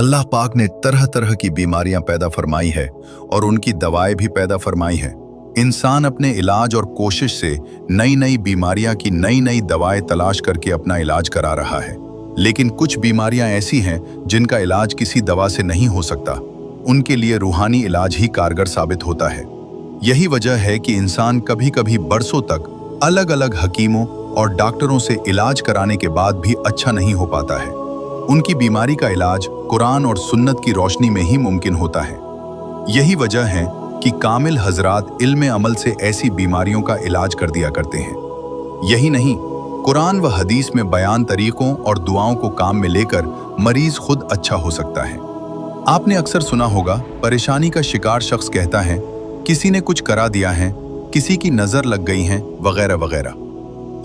अल्लाह पाक ने तरह तरह की बीमारियां पैदा फरमाई है और उनकी दवाएं भी पैदा फरमाई है। इंसान अपने इलाज और कोशिश से नई नई बीमारियां की नई नई दवाएं तलाश करके अपना इलाज करा रहा है। लेकिन कुछ बीमारियां ऐसी हैं जिनका इलाज किसी दवा से नहीं हो सकता। उनके लिए रूहानी इलाज ही कारगर साबित होता है। यही वजह है कि इंसान कभी कभी बरसों तक अलग अलग हकीमों और डॉक्टरों से इलाज कराने के बाद भी अच्छा नहीं हो पाता है। उनकी बीमारी का इलाज कुरान और सुन्नत की रोशनी में ही मुमकिन होता है। यही वजह है कि कामिल हजरात इल्म अमल से ऐसी बीमारियों का इलाज कर दिया करते हैं। यही नहीं, कुरान व हदीस में बयान तरीकों और दुआओं को काम में लेकर मरीज खुद अच्छा हो सकता है। आपने अक्सर सुना होगा, परेशानी का शिकार शख्स कहता है किसी ने कुछ करा दिया है, किसी की नजर लग गई है, वगैरह वगैरह।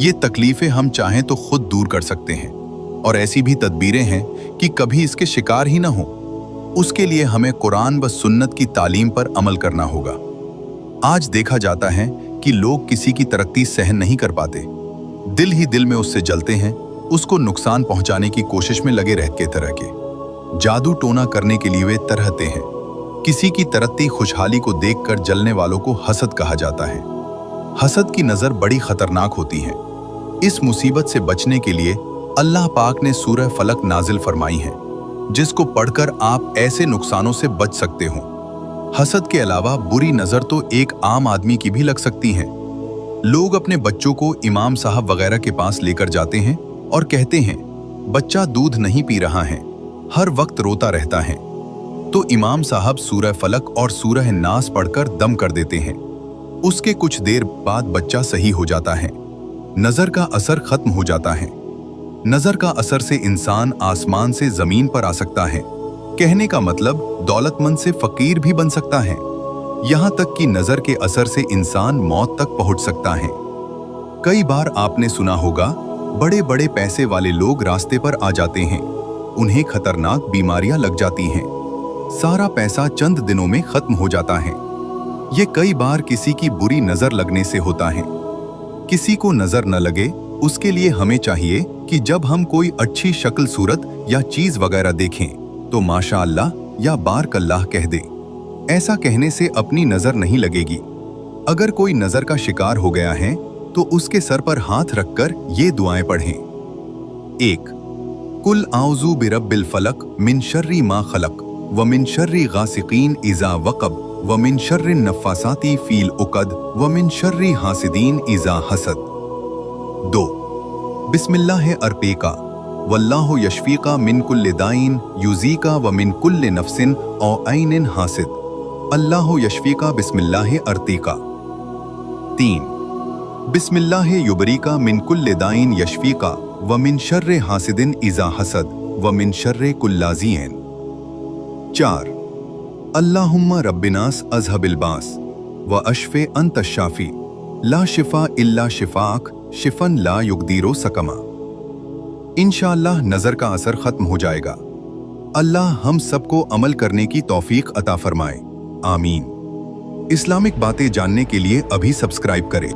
ये तकलीफें हम चाहें तो खुद दूर कर सकते हैं और ऐसी भी तदबीरें हैं कि कभी इसके शिकार ही ना हो। उसके लिए हमें कुरान व सुन्नत की तालीम पर अमल करना होगा। आज देखा जाता है कि लोग किसी की तरक्की सहन नहीं कर पाते, दिल ही दिल में उससे जलते हैं, उसको नुकसान पहुंचाने की कोशिश में लगे रहते तरह के। जादू टोना करने के लिए वे तरहते हैं। किसी की तरक्की खुशहाली को देखकर जलने वालों को हसद कहा जाता है। हसद की नजर बड़ी खतरनाक होती है। इस मुसीबत से बचने के लिए अल्लाह पाक ने सूरह फलक नाजिल फरमाई है, जिसको पढ़कर आप ऐसे नुकसानों से बच सकते हो। हसद के अलावा बुरी नजर तो एक आम आदमी की भी लग सकती है। लोग अपने बच्चों को इमाम साहब वगैरह के पास लेकर जाते हैं और कहते हैं बच्चा दूध नहीं पी रहा है, हर वक्त रोता रहता है। तो इमाम साहब सूरह फलक और सूरह नास पढ़कर दम कर देते हैं। उसके कुछ देर बाद बच्चा सही हो जाता है, नजर का असर खत्म हो जाता है। नजर का असर से इंसान आसमान से जमीन पर आ सकता है। कहने का मतलब दौलतमंद से फकीर भी बन सकता है। यहां तक कि नजर के असर से इंसान मौत तक पहुंच सकता है। कई बार आपने सुना होगा, बड़े बड़े पैसे वाले लोग रास्ते पर आ जाते हैं, उन्हें खतरनाक बीमारियां लग जाती हैं, सारा पैसा चंद दिनों में खत्म हो जाता है। ये कई बार किसी की बुरी नजर लगने से होता है। किसी को नजर न लगे, उसके लिए हमें चाहिए कि जब हम कोई अच्छी शक्ल सूरत या चीज वगैरह देखें तो माशा अल्लाह या बारक अल्लाह कह दे। ऐसा कहने से अपनी नजर नहीं लगेगी। अगर कोई नजर का शिकार हो गया है तो उसके सर पर हाथ रखकर ये दुआएं पढ़ें। 1. कुल आउज़ू बिरब्बिल फलक मिन शर्रि मा खलक व मिन शर्रि गासिकीन इज़ा वक़ब व मिन शर्रि नफ़्फ़ासाती फ़ील उक़द व मिन शर्रि हासिदीन इज़ा हसद। 2. बिस्मिल्लाह अर्क़ीका वल्लाहु यशफ़ीका मिन कुल्लि दाइन युज़ीका व मिन कुल्लि नफ़्सिन औ ऐनिन हासिद अल्लाहु यशफ़ीका बिस्मिल्लाह अर्क़ीका। 3. बिस्मिल्लाह युबरीका मिन कुल्लि दाइन यशफ़ीका व मिन शर्रि हासिदिन इज़ा हसद व मिन शर्रि कुल्लाज़ियन। 4. अल्लाहुम्मा रब्बिनास अज़हबिल बास व अशफ़े अंत शाफ़ी ला शिफ़ा इल्ला शिफ़ाक शिफ़न ला युग़दीरो सकमा। इंशाअल्लाह नज़र का असर ख़त्म हो जाएगा। अल्लाह हम सबको अमल करने की तौफ़ीक़ अता फ़रमाए। आमीन। इस्लामिक बातें जानने के लिए अभी सब्सक्राइब करें।